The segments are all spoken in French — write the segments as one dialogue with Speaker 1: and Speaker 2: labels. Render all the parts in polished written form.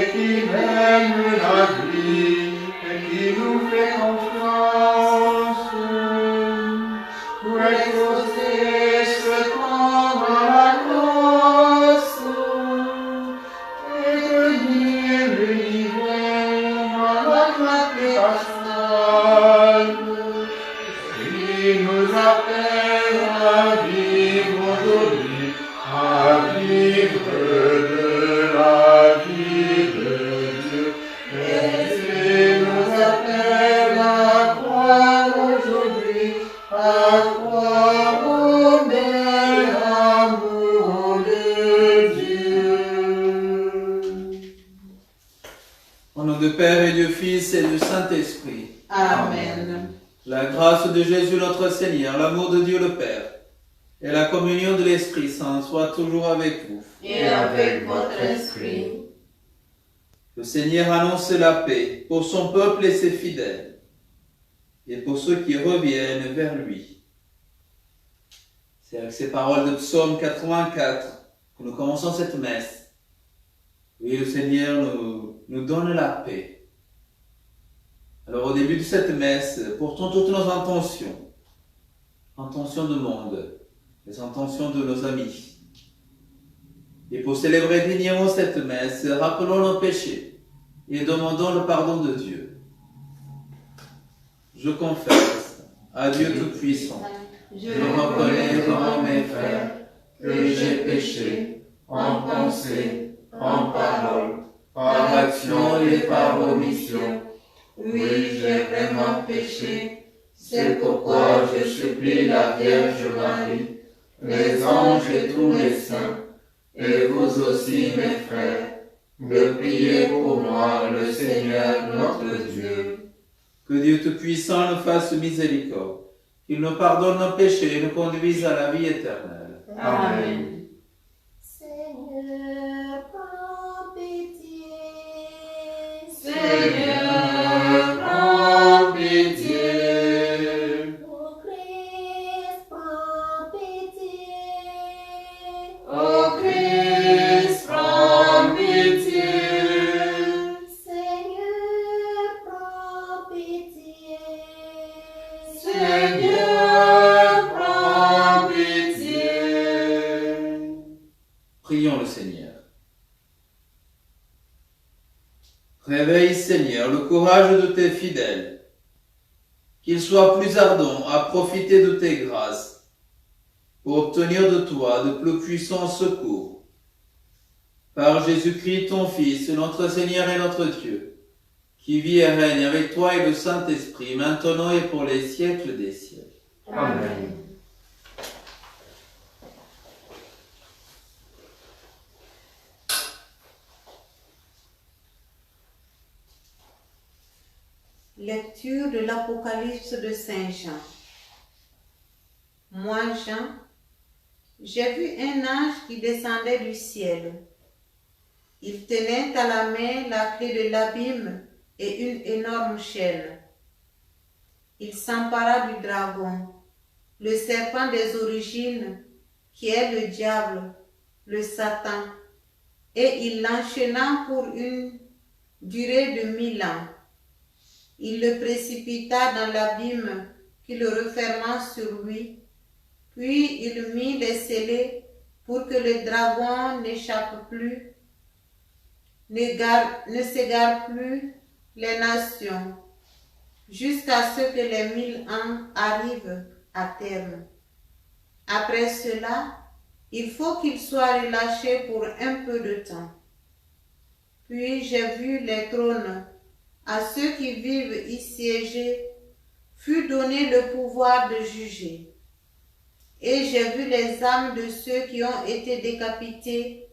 Speaker 1: et qui mène la vie et qui nous fait confiance. Pour exaucer ce temps dans la grâce et tenir l'univers dans la clarté pastorale. Il nous appelle à vivre aujourd'hui, à vivre de la vie de Dieu. Et nous appelle à croire aujourd'hui, à croire au bel amour de Dieu.
Speaker 2: Au nom du Père et du Fils et du Saint-Esprit.
Speaker 3: Amen.
Speaker 2: La grâce de Jésus notre Seigneur, l'amour de Dieu le Père et la communion de l'Esprit Saint soient toujours avec vous.
Speaker 3: Et avec votre esprit.
Speaker 2: Le Seigneur annonce la paix pour son peuple et ses fidèles et pour ceux qui reviennent vers lui. C'est avec ces paroles de Psaume 84 que nous commençons cette messe. Oui, le Seigneur nous donne la paix. Alors au début de cette messe, portons toutes nos intentions de monde, les intentions de nos amis. Et pour célébrer dignement cette messe, rappelons nos péchés et demandons le pardon de Dieu. Je confesse à Dieu Tout-Puissant,
Speaker 3: Je reconnais devant mes frères que j'ai péché en pensée, en parole, par action et par omission. Oui, j'ai vraiment péché. C'est pourquoi je supplie la Vierge Marie, les anges et tous les saints, et vous aussi, mes frères, de prier pour moi, le Seigneur notre Dieu.
Speaker 2: que Dieu Tout-Puissant nous fasse miséricorde, qu'il nous pardonne nos péchés et nous conduise à la vie éternelle.
Speaker 3: Amen.
Speaker 4: Seigneur, prends pitié.
Speaker 3: Seigneur, prends pitié.
Speaker 4: Ô Christ, prends pitié.
Speaker 3: Ô Christ, prends pitié.
Speaker 4: Seigneur, prends pitié.
Speaker 3: Seigneur, prends pitié.
Speaker 2: Prions le Seigneur. Réveille, Seigneur, le courage de tes fidèles, qu'ils soient plus ardents à profiter de tes grâces, pour obtenir de toi de plus puissants secours. Par Jésus-Christ, ton Fils, notre Seigneur et notre Dieu, qui vit et règne avec toi et le Saint-Esprit, maintenant et pour les siècles des siècles.
Speaker 3: Amen.
Speaker 5: Lecture de l'Apocalypse de Saint Jean. Moi, Jean, j'ai vu un ange qui descendait du ciel. Il tenait à la main la clé de l'abîme et une énorme chaîne. Il s'empara du dragon, le serpent des origines, qui est le diable, le Satan, et il l'enchaîna pour une durée de 1000 ans. Il le précipita dans l'abîme qui le referma sur lui, puis il mit les scellés pour que le dragon n'échappe plus, ne s'égare plus les nations, jusqu'à ce que les 1000 ans arrivent à terme. Après cela, il faut qu'il soit relâché pour un peu de temps. Puis j'ai vu les trônes. À ceux qui vivent y siéger, fut donné le pouvoir de juger. Et j'ai vu les âmes de ceux qui ont été décapités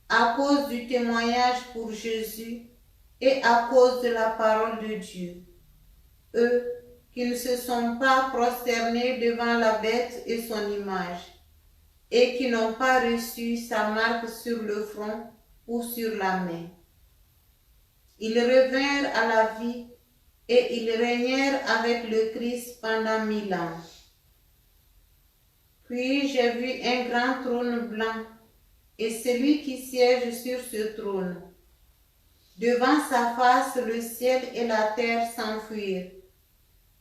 Speaker 5: à cause du témoignage pour Jésus et à cause de la parole de Dieu. Eux qui ne se sont pas prosternés devant la bête et son image, et qui n'ont pas reçu sa marque sur le front ou sur la main. Ils revinrent à la vie et ils régnèrent avec le Christ pendant 1000 ans. Puis j'ai vu un grand trône blanc et celui qui siège sur ce trône. Devant sa face, le ciel et la terre s'enfuirent.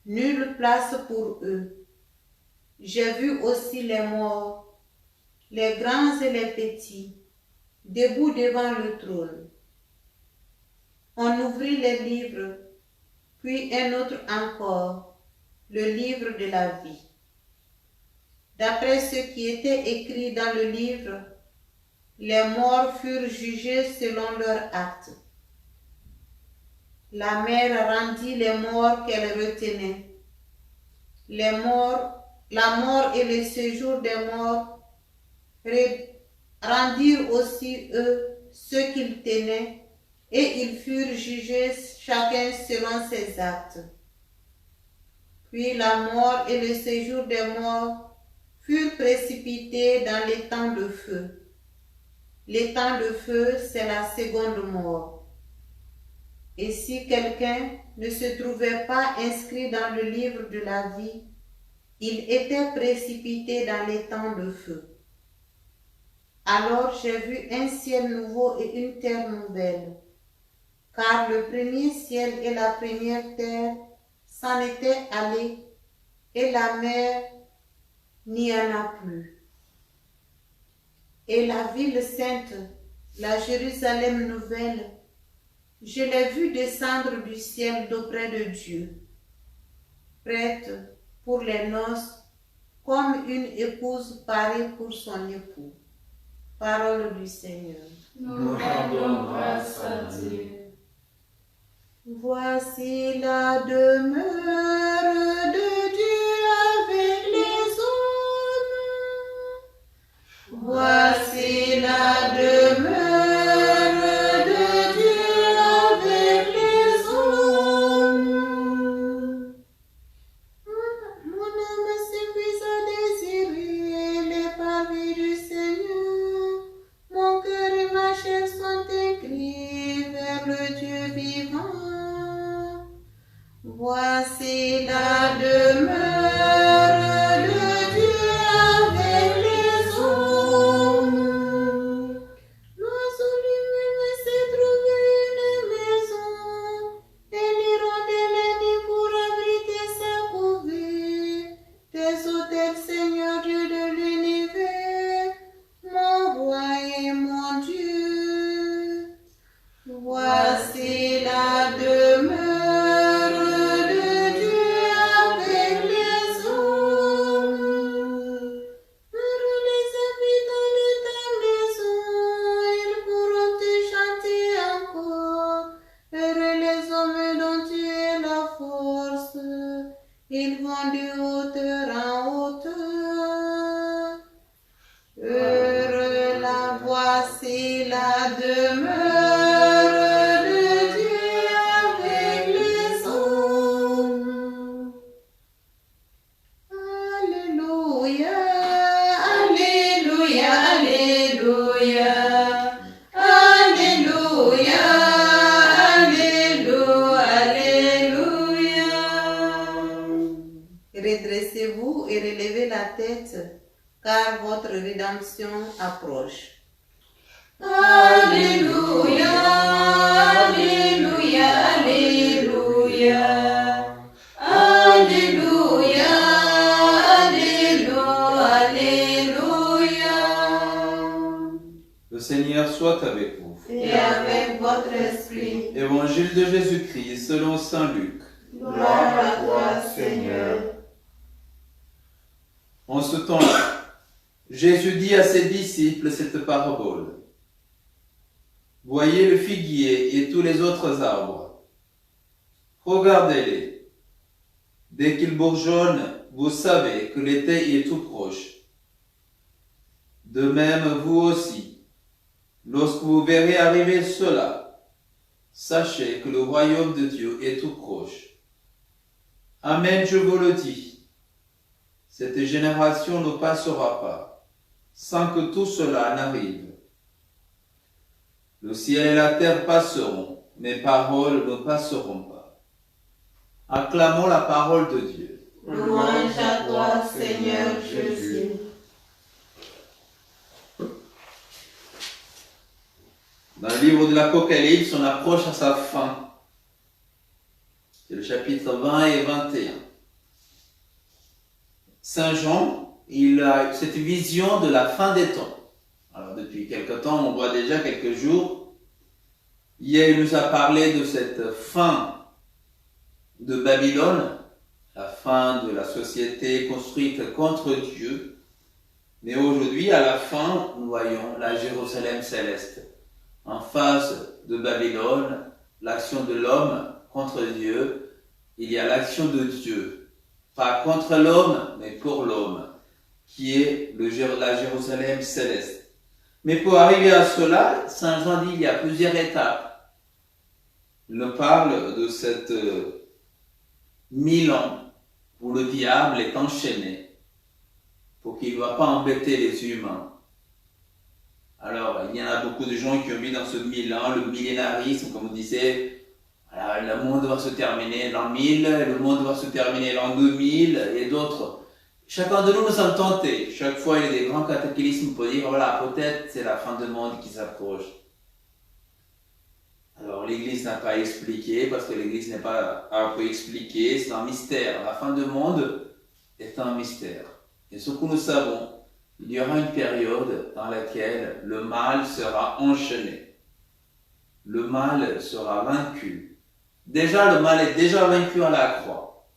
Speaker 5: Nulle place pour eux. J'ai vu aussi les morts, les grands et les petits, debout devant le trône. On ouvrit les livres, puis un autre encore, le livre de la vie. D'après ce qui était écrit dans le livre, les morts furent jugés selon leurs actes. La mer rendit les morts qu'elle retenait. La mort et le séjour des morts rendirent aussi eux ceux qu'ils tenaient, et ils furent jugés chacun selon ses actes. Puis la mort et le séjour des morts furent précipités dans l'étang de feu. L'étang de feu, c'est la seconde mort. Et si quelqu'un ne se trouvait pas inscrit dans le livre de la vie, il était précipité dans l'étang de feu. Alors j'ai vu un ciel nouveau et une terre nouvelle, car le premier ciel et la première terre s'en étaient allés, et la mer n'y en a plus. Et la ville sainte, la Jérusalem nouvelle, je l'ai vue descendre du ciel d'auprès de Dieu, prête pour les noces, comme une épouse parée pour son époux. Parole du Seigneur.
Speaker 3: Nous rendons grâce à Dieu.
Speaker 5: Voici la demeure de Dieu avec les hommes. Voici la demeure de Dieu avec les hommes. Mon âme s'épuise à désirer les parvis du Seigneur. Mon cœur et ma chair sont inclinés vers le Dieu vivant. Voici la demeure de Dieu avec les hommes. L'oiseau lui-même s'est trouvé une maison, et l'hirondelle nid pour abriter sa couvée. Tes autels, Seigneur Dieu de l'univers, mon roi et mon Dieu. Voici la demeure de Dieu avec les hommes. Heureux les habitants de ta maison, ils pourront te chanter encore. Heureux les hommes dont tu es la force, ils vont de hauteur en hauteur. Heureux la voici la demeure de Dieu avec les hommes. Alléluia, Alléluia, Alléluia. Alléluia, Alléluia, Alléluia. Redressez-vous et relevez la tête, car votre rédemption approche. Alléluia, Alléluia, Alléluia. Alléluia, Alléluia, Alléluia.
Speaker 2: Le Seigneur soit avec vous.
Speaker 5: Et avec votre esprit.
Speaker 2: Évangile de Jésus-Christ selon saint Luc.
Speaker 5: Gloire à toi, Seigneur.
Speaker 2: En ce temps-là, Jésus dit à ses disciples cette parabole. Voyez le figuier et tous les autres arbres. Regardez-les. Dès qu'ils bourgeonnent, vous savez que l'été est tout proche. De même, vous aussi, lorsque vous verrez arriver cela, sachez que le royaume de Dieu est tout proche. Amen, je vous le dis. Cette génération ne passera pas sans que tout cela n'arrive. Le ciel et la terre passeront, mes paroles ne passeront pas. Acclamons la parole de Dieu.
Speaker 5: Louange à toi, Seigneur Jésus.
Speaker 2: Dans le livre de l'Apocalypse, on approche à sa fin. C'est le chapitre 20 et 21. Saint Jean, il a cette vision de la fin des temps. Alors depuis quelque temps, on voit déjà quelques jours. Hier, il nous a parlé de cette fin de Babylone, la fin de la société construite contre Dieu. Mais aujourd'hui, à la fin, nous voyons la Jérusalem céleste. En face de Babylone, l'action de l'homme contre Dieu, il y a l'action de Dieu. Pas contre l'homme, mais pour l'homme, qui est la Jérusalem céleste. Mais pour arriver à cela, Saint Jean dit qu'il y a plusieurs étapes. Il nous parle de cette 1000 ans où le diable est enchaîné pour qu'il ne va pas embêter les humains. Alors, il y en a beaucoup de gens qui ont mis dans ce 1000 ans, le millénarisme, comme on disait, voilà, le monde va se terminer l'an 1000, le monde va se terminer l'an 2000, et d'autres. Chacun de nous sommes tentés. Chaque fois, il y a des grands cataclysmes pour dire, voilà, peut-être c'est la fin du monde qui s'approche. Alors, l'Église n'a pas expliqué, parce que l'Église n'est pas un peu expliquée, c'est un mystère. La fin du monde est un mystère. Et ce que nous savons, il y aura une période dans laquelle le mal sera enchaîné. Le mal sera vaincu. Déjà, le mal est déjà vaincu à la croix.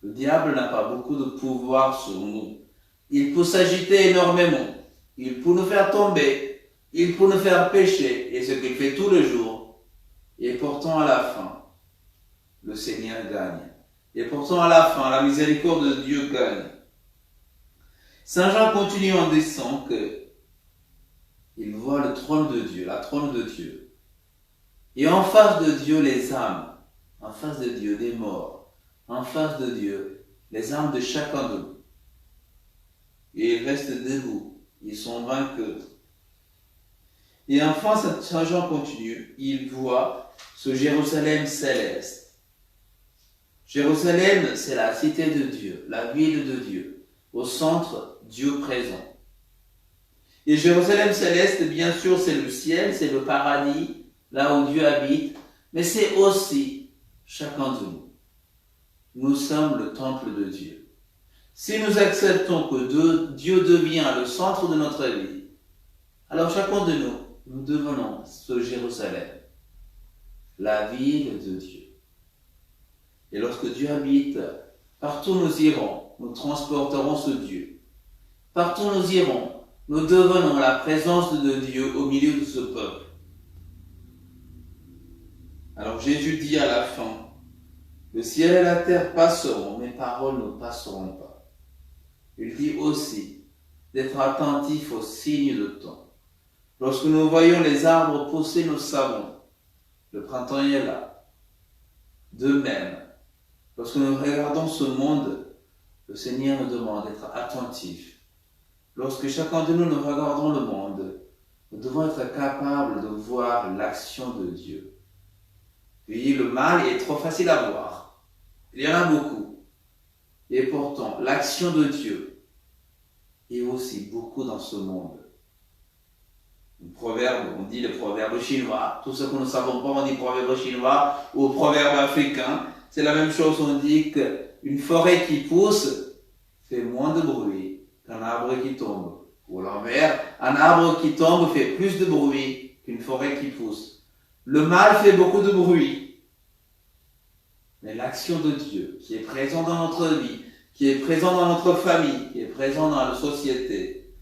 Speaker 2: Le diable n'a pas beaucoup de pouvoir sur nous. Il peut s'agiter énormément. Il peut nous faire tomber. Il peut nous faire pécher. Et ce qu'il fait tous les jours. Et pourtant, à la fin, le Seigneur gagne. Et pourtant, à la fin, la miséricorde de Dieu gagne. Saint Jean continue en disant que il voit le trône de Dieu, la trône de Dieu. Et en face de Dieu, les âmes. En face de Dieu, des morts. En face de Dieu, les âmes de chacun de nous. Et ils restent debout. Ils sont vainqueurs. Et enfin, Saint Jean continue. Il voit ce Jérusalem céleste. Jérusalem, c'est la cité de Dieu, la ville de Dieu. Au centre, Dieu présent. Et Jérusalem céleste, bien sûr, c'est le ciel, c'est le paradis, là où Dieu habite, mais c'est aussi chacun de nous. Nous sommes le temple de Dieu. Si nous acceptons que Dieu devient le centre de notre vie, alors chacun de nous, nous devenons ce Jérusalem, la ville de Dieu. Et lorsque Dieu habite, partout nous irons, nous transporterons ce Dieu. Partout nous irons, nous devenons la présence de Dieu au milieu de ce peuple. Alors Jésus dit à la fin, le ciel et la terre passeront, mes paroles ne passeront pas. Il dit aussi d'être attentif aux signes de temps. Lorsque nous voyons les arbres pousser, nous savons, le printemps est là. De même, lorsque nous regardons ce monde, le Seigneur nous demande d'être attentifs. Lorsque chacun de nous regardons le monde, nous devons être capables de voir l'action de Dieu. Oui, le mal est trop facile à voir. Il y en a beaucoup. Et pourtant, l'action de Dieu est aussi beaucoup dans ce monde. Le proverbe, on dit le proverbe chinois. Tout ce que nous ne savons pas, on dit proverbe chinois ou proverbe africain. C'est la même chose, on dit qu'une forêt qui pousse fait moins de bruit qu'un arbre qui tombe. Ou l'envers, un arbre qui tombe fait plus de bruit qu'une forêt qui pousse. Le mal fait beaucoup de bruit. Mais l'action de Dieu, qui est présent dans notre vie, qui est présent dans notre famille, qui est présent dans la société,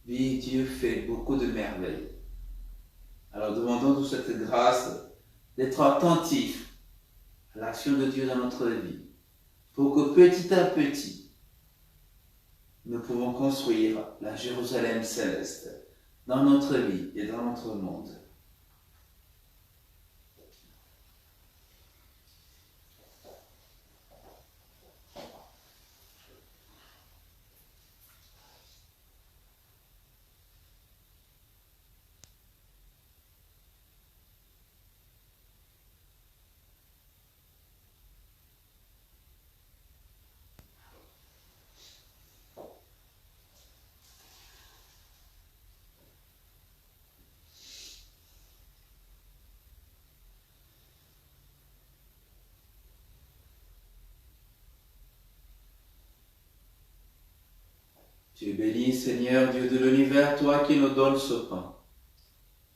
Speaker 2: oui, Dieu fait beaucoup de merveilles. Alors demandons toute cette grâce d'être attentifs à l'action de Dieu dans notre vie, pour que petit à petit, nous pouvons construire la Jérusalem céleste dans notre vie et dans notre monde. Tu es béni, Seigneur, Dieu de l'univers, toi qui nous donnes ce pain.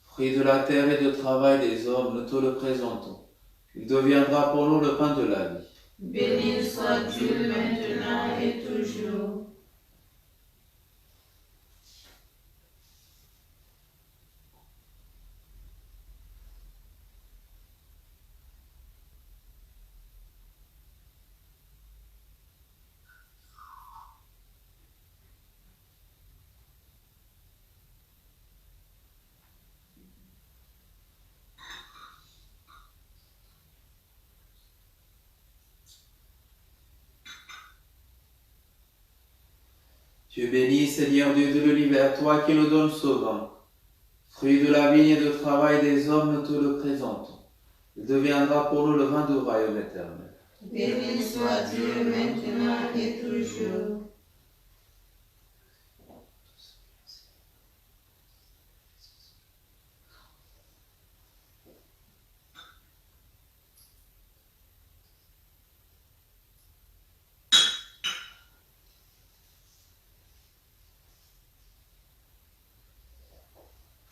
Speaker 2: Fruit de la terre et du travail des hommes, nous te le présentons. Il deviendra pour nous le pain de la vie.
Speaker 3: Béni soit Dieu maintenant et toujours.
Speaker 2: Tu es béni, Seigneur Dieu de l'univers, toi qui nous donnes ce vin. Fruit de la vigne et du travail des hommes, nous te le présentons. Il deviendra pour nous le vin du royaume éternel.
Speaker 3: Béni soit Dieu maintenant et toujours.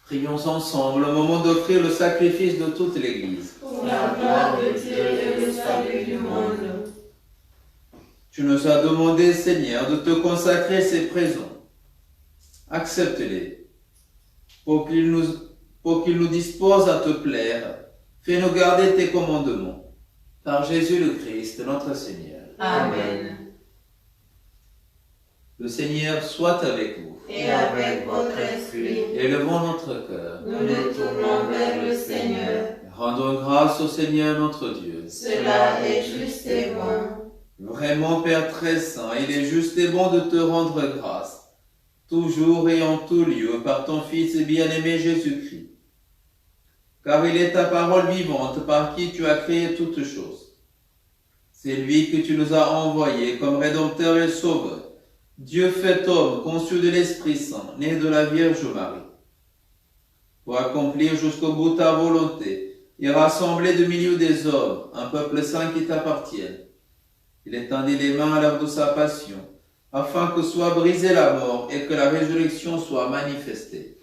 Speaker 2: Prions ensemble au moment d'offrir le sacrifice de toute l'Église.
Speaker 3: Pour la gloire de Dieu et le salut du monde.
Speaker 2: Tu nous as demandé, Seigneur, de te consacrer ces présents. Accepte-les pour qu'ils nous disposent à te plaire. Fais-nous garder tes commandements. Par Jésus le Christ, notre Seigneur.
Speaker 3: Amen.
Speaker 2: Le Seigneur soit avec vous.
Speaker 3: Et avec votre esprit,
Speaker 2: Élevons notre cœur.
Speaker 3: nous nous tournons vers le Seigneur.
Speaker 2: Rendons grâce au Seigneur notre Dieu.
Speaker 3: Cela est juste et bon.
Speaker 2: Vraiment, Père très saint, il est juste et bon de te rendre grâce, toujours et en tout lieu, par ton Fils bien-aimé Jésus-Christ. Car il est ta parole vivante par qui tu as créé toutes choses. C'est lui que tu nous as envoyé comme Rédempteur et Sauveur, Dieu fait homme, conçu de l'Esprit Saint, né de la Vierge Marie, pour accomplir jusqu'au bout ta volonté et rassembler du milieu des hommes un peuple saint qui t'appartienne. Il étendit les mains à l'heure de sa passion, afin que soit brisée la mort et que la résurrection soit manifestée.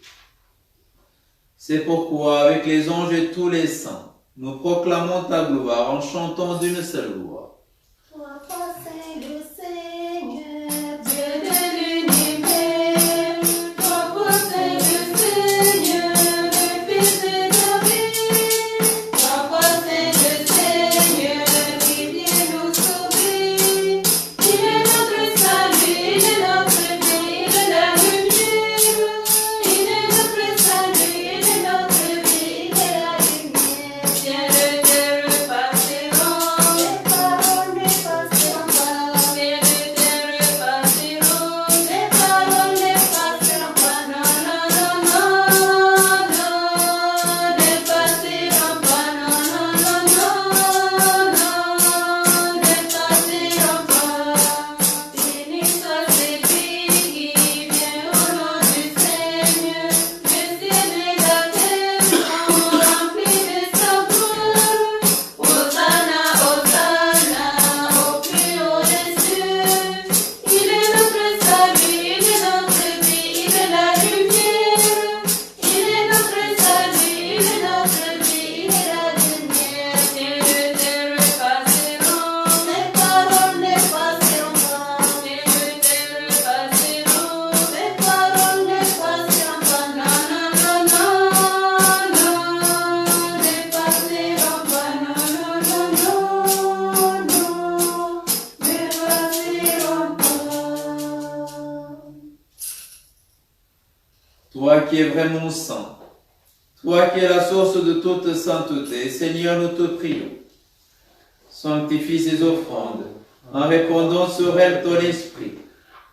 Speaker 2: C'est pourquoi, avec les anges et tous les saints, nous proclamons ta gloire en chantant d'une seule voix.
Speaker 4: Toi, c'est le Seigneur,
Speaker 3: Dieu de l'univers, toi possèdes le Seigneur, le Fils de David. Toi possèdes le Seigneur, qui vient nous sauver. Il est notre salut, il est notre vie, il est la lumière. Il est notre salut, il est notre vie, il est la lumière. Viens le terre passeront,
Speaker 4: les paroles ne passeront pas,
Speaker 3: viens le terre passeront, les paroles ne passeront pas, non, non, non, non, non, ne passeront pas, non, non, non, non, non, ne passeront pas. Béni soit celui qui vient au nom du Seigneur, le ciel et la terre sont remplis de sa gloire. Hosanna, Hosanna, au plus haut des cieux. Il est notre salut, il est notre vie, il est la lumière. Il est notre salut, il est notre vie, il est la lumière. Ciel et terre passeront,
Speaker 4: les paroles ne passeront pas,
Speaker 3: ciel et terre passeront,
Speaker 4: les paroles ne passeront pas,
Speaker 3: non, non, non, non, ne passeront pas, non, non, non, non, ne passeront pas.
Speaker 2: Toi qui es vraiment saint, toi qui es la source de toute sainteté, Seigneur, nous te prions. Sanctifie ces offrandes, en répandant sur elles ton esprit,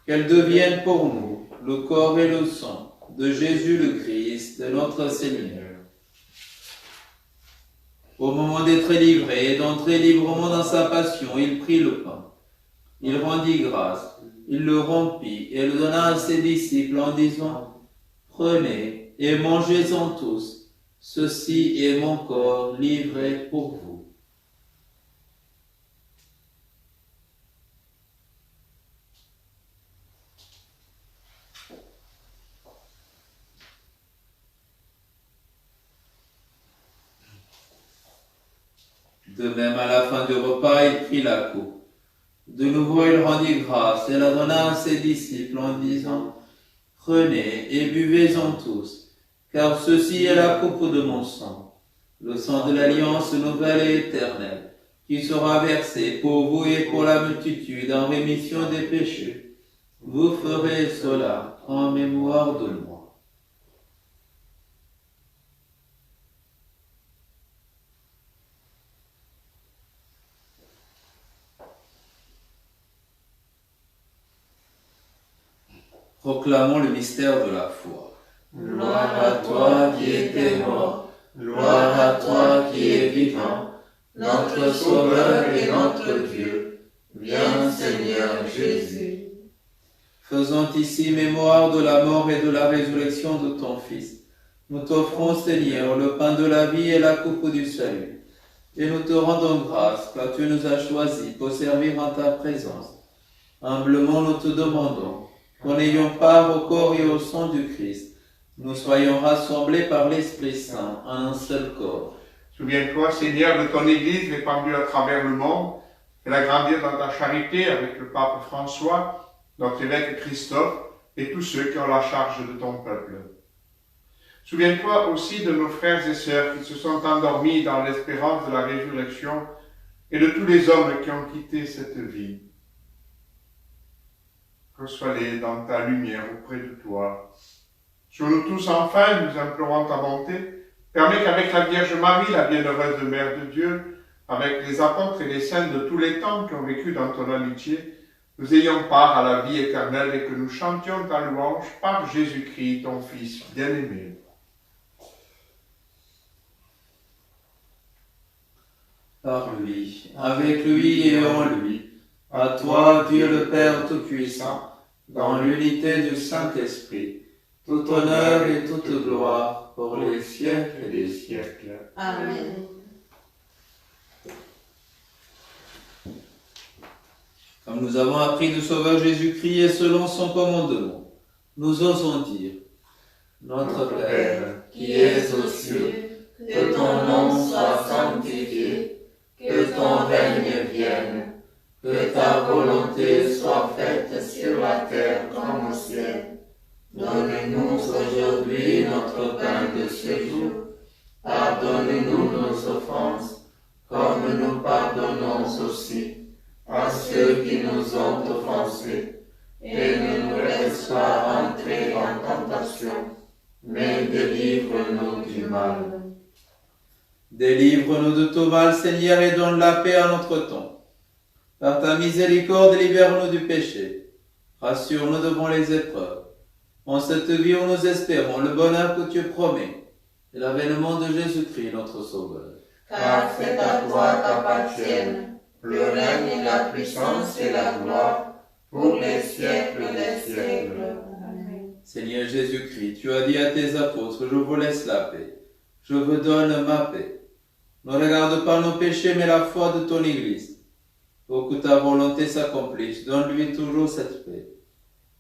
Speaker 2: qu'elles deviennent pour nous le corps et le sang de Jésus le Christ, notre Seigneur. Au moment d'être livré et d'entrer librement dans sa passion, il prit le pain. Il rendit grâce, il le rompit et le donna à ses disciples en disant: Prenez et mangez-en tous, ceci est mon corps livré pour vous. De même, à la fin du repas, il prit la coupe. De nouveau, il rendit grâce et la donna à ses disciples en disant, « Prenez et buvez-en tous, car ceci est la coupe de mon sang, le sang de l'alliance nouvelle et éternelle, qui sera versé pour vous et pour la multitude en rémission des péchés. Vous ferez cela en mémoire de moi. » Proclamons le mystère de la foi.
Speaker 3: Gloire à toi qui étais mort, gloire à toi qui es vivant, notre Sauveur et notre Dieu. Viens Seigneur Jésus.
Speaker 2: Faisant ici mémoire de la mort et de la résurrection de ton Fils, nous t'offrons, Seigneur, le pain de la vie et la coupe du salut. Et nous te rendons grâce, car tu nous as choisis pour servir en ta présence. Humblement nous te demandons qu'en ayant part au corps et au sang du Christ, nous soyons rassemblés par l'Esprit Saint en un seul corps.
Speaker 1: Souviens-toi, Seigneur, de ton Église répandue à travers le monde, et la grandir dans ta charité avec le pape François, notre évêque Christophe, et tous ceux qui ont la charge de ton peuple. Souviens-toi aussi de nos frères et sœurs qui se sont endormis dans l'espérance de la résurrection, et de tous les hommes qui ont quitté cette vie. Reçois-les dans ta lumière auprès de toi. Sur nous tous enfin, nous implorons ta bonté. Permets qu'avec la Vierge Marie, la bienheureuse Mère de Dieu, avec les apôtres et les saints de tous les temps qui ont vécu dans ton amitié, nous ayons part à la vie éternelle et que nous chantions ta louange par Jésus-Christ, ton Fils bien-aimé.
Speaker 2: Par lui, avec lui et en lui, à toi, Dieu le Père Tout-Puissant, dans l'unité du Saint-Esprit, tout honneur et toute gloire pour les siècles des siècles.
Speaker 5: Amen.
Speaker 2: Comme nous avons appris du Sauveur Jésus-Christ et selon son commandement, nous osons dire, Notre Père,
Speaker 3: qui es aux cieux, que ton nom soit sanctifié, que ton règne vienne, que ta volonté soit faite sur la terre comme au ciel. Donne-nous aujourd'hui notre pain de ce jour. Pardonne-nous nos offenses, comme nous pardonnons aussi à ceux qui nous ont offensés. Et ne nous laisse pas entrer en tentation, mais délivre-nous du mal.
Speaker 2: Délivre-nous de tout mal, Seigneur, et donne la paix à notre temps. Par ta miséricorde, libère-nous du péché. Rassure-nous devant les épreuves. En cette vie où nous espérons le bonheur que tu promets et l'avènement de Jésus-Christ, notre Sauveur.
Speaker 3: Car c'est à toi qu'appartiennent le règne et la puissance et la gloire pour les siècles des siècles. Amen.
Speaker 2: Seigneur Jésus-Christ, tu as dit à tes apôtres, je vous laisse la paix. Je vous donne ma paix. Ne regarde pas nos péchés, mais la foi de ton Église. Pour que ta volonté s'accomplisse, donne-lui toujours cette paix.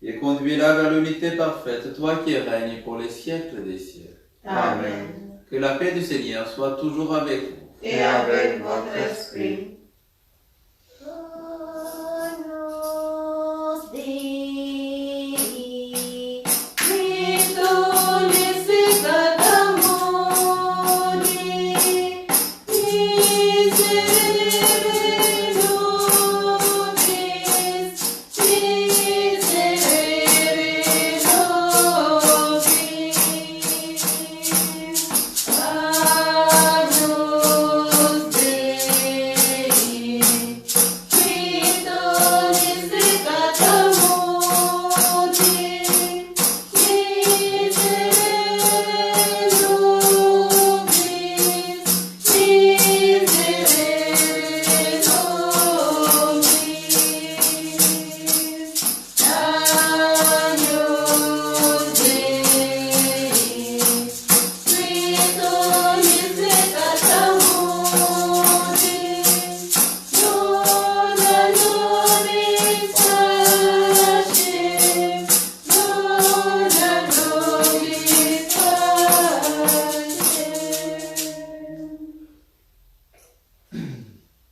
Speaker 2: Et conduis-la vers l'unité parfaite, toi qui règnes pour les siècles des siècles.
Speaker 3: Amen.
Speaker 2: Que la paix du Seigneur soit toujours avec vous.
Speaker 3: Et avec votre esprit.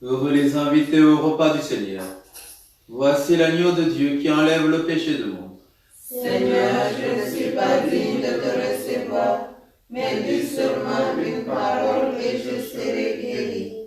Speaker 2: Heureux les invités au repas du Seigneur. Voici l'agneau de Dieu qui enlève le péché du monde.
Speaker 3: Seigneur, je ne suis pas digne de te recevoir, mais dis seulement une parole et je serai guéri.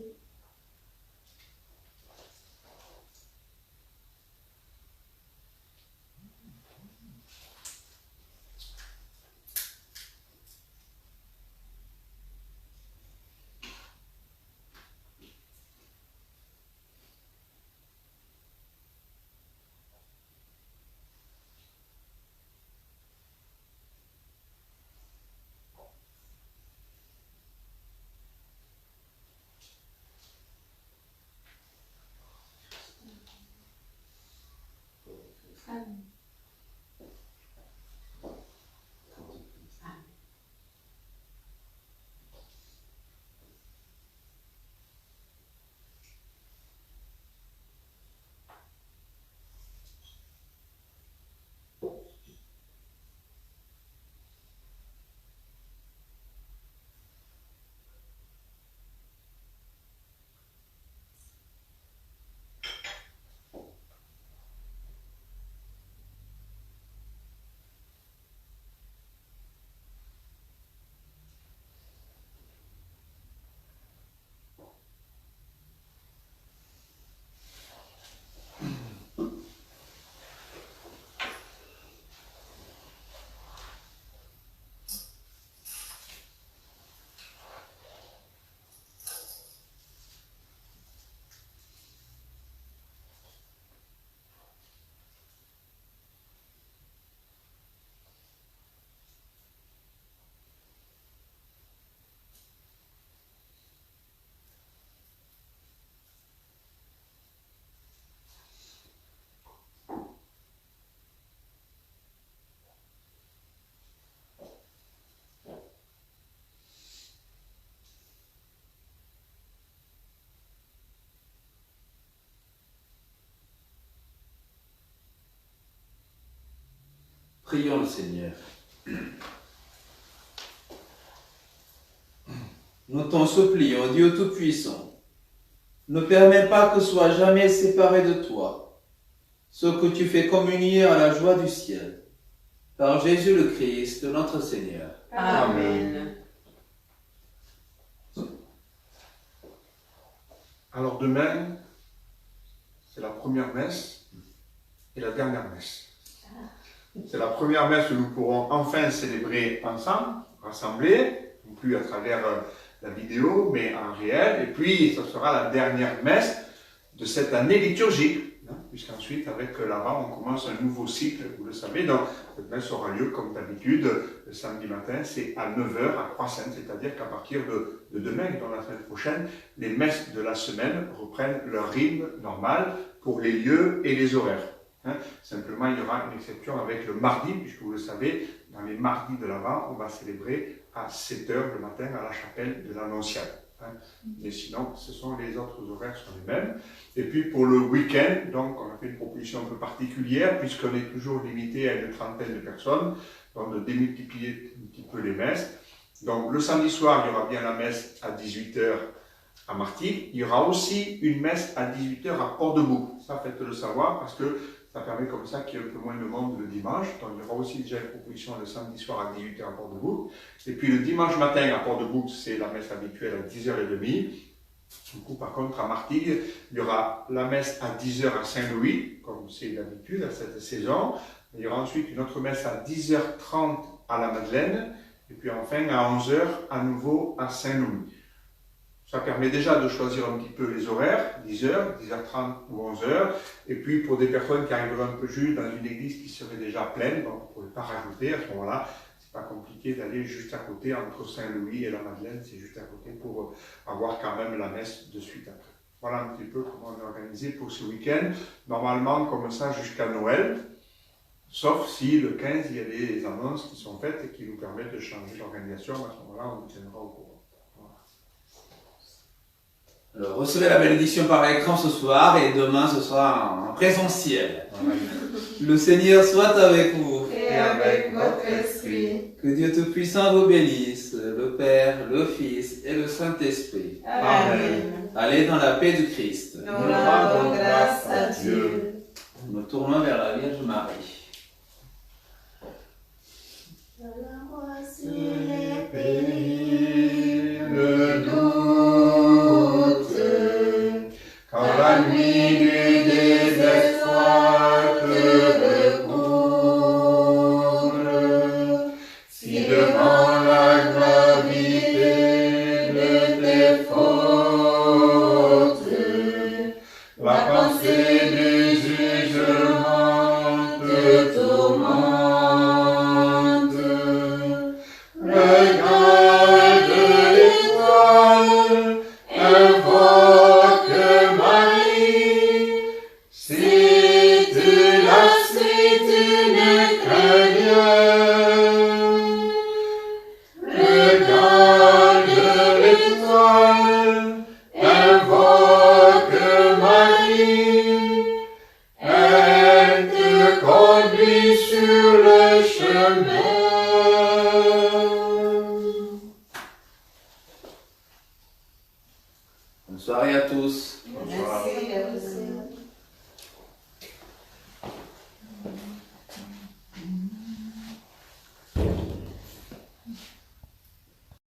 Speaker 2: Prions le Seigneur. Nous t'en supplions, Dieu Tout-Puissant, ne permets pas que soit jamais séparé de toi ce que tu fais communier à la joie du ciel. Par Jésus le Christ, notre Seigneur.
Speaker 3: Amen.
Speaker 1: Alors demain, c'est la première messe et la dernière messe. C'est la première messe que nous pourrons enfin célébrer ensemble, rassemblés, non plus à travers la vidéo, mais en réel. Et puis, ce sera la dernière messe de cette année liturgique, hein, puisqu'ensuite, avec l'Avent, on commence un nouveau cycle, vous le savez. Donc, cette messe aura lieu, comme d'habitude, le samedi matin, c'est à 9h à Croix-Sainte, c'est-à-dire qu'à partir de demain et dans la semaine prochaine, les messes de la semaine reprennent leur rythme normal pour les lieux et les horaires. Hein. Simplement, il y aura une exception avec le mardi, puisque vous le savez, dans les mardis de l'Avent, on va célébrer à 7h le matin à la chapelle de l'Annonciade. Hein. Mais sinon, les autres horaires sont les mêmes. Et puis pour le week-end, donc on a fait une proposition un peu particulière, puisqu'on est toujours limité à une trentaine de personnes, donc de démultiplier un petit peu les messes. Donc le samedi soir, il y aura bien la messe à 18h à Martigues. Il y aura aussi une messe à 18h à Port-de-Bouc. Ça, faites-le savoir, parce que ça permet comme ça qu'il y ait un peu moins de monde le dimanche. Donc il y aura aussi déjà une proposition le samedi soir à 18h à Port-de-Bouc. Et puis le dimanche matin à Port-de-Bouc, c'est la messe habituelle à 10h30. Du coup, par contre, à Martigues, il y aura la messe à 10h à Saint-Louis, comme c'est d'habitude à cette saison. Il y aura ensuite une autre messe à 10h30 à la Madeleine. Et puis enfin à 11h à nouveau à Saint-Louis. Ça permet déjà de choisir un petit peu les horaires, 10h, 10h30 ou 11h. Et puis pour des personnes qui arriveraient un peu juste dans une église qui serait déjà pleine, donc on ne pourrait pas rajouter à ce moment-là. C'est pas compliqué d'aller juste à côté, entre Saint-Louis et la Madeleine, c'est juste à côté pour avoir quand même la messe de suite après. Voilà un petit peu comment on est organisé pour ce week-end. Normalement comme ça jusqu'à Noël, sauf si le 15 il y a des annonces qui sont faites et qui nous permettent de changer l'organisation. À ce moment-là, on vous tiendra au courant.
Speaker 2: Alors, recevez la bénédiction par écran ce soir et demain ce sera en présentiel. Le Seigneur soit avec vous.
Speaker 3: Et avec votre esprit. Saint-Esprit.
Speaker 2: Que Dieu Tout-Puissant vous bénisse, le Père, le Fils et le Saint-Esprit.
Speaker 3: Amen.
Speaker 2: Allez dans la paix du Christ.
Speaker 3: Nous rendons grâce à Dieu.
Speaker 2: Nous tournons vers la Vierge Marie.
Speaker 4: Sur les
Speaker 1: pays le doute, quand la nuit du désespoir te recouvre, si devant la gravité de tes fautes, la pensée du jugement te tourmente, regarde l'étoile, invoque Marie. Si tu la suis, tu ne crains rien. Regarde l'étoile, invoque Marie. Elle te conduit sur le chemin.
Speaker 2: Bonne soirée à tous.
Speaker 5: Merci.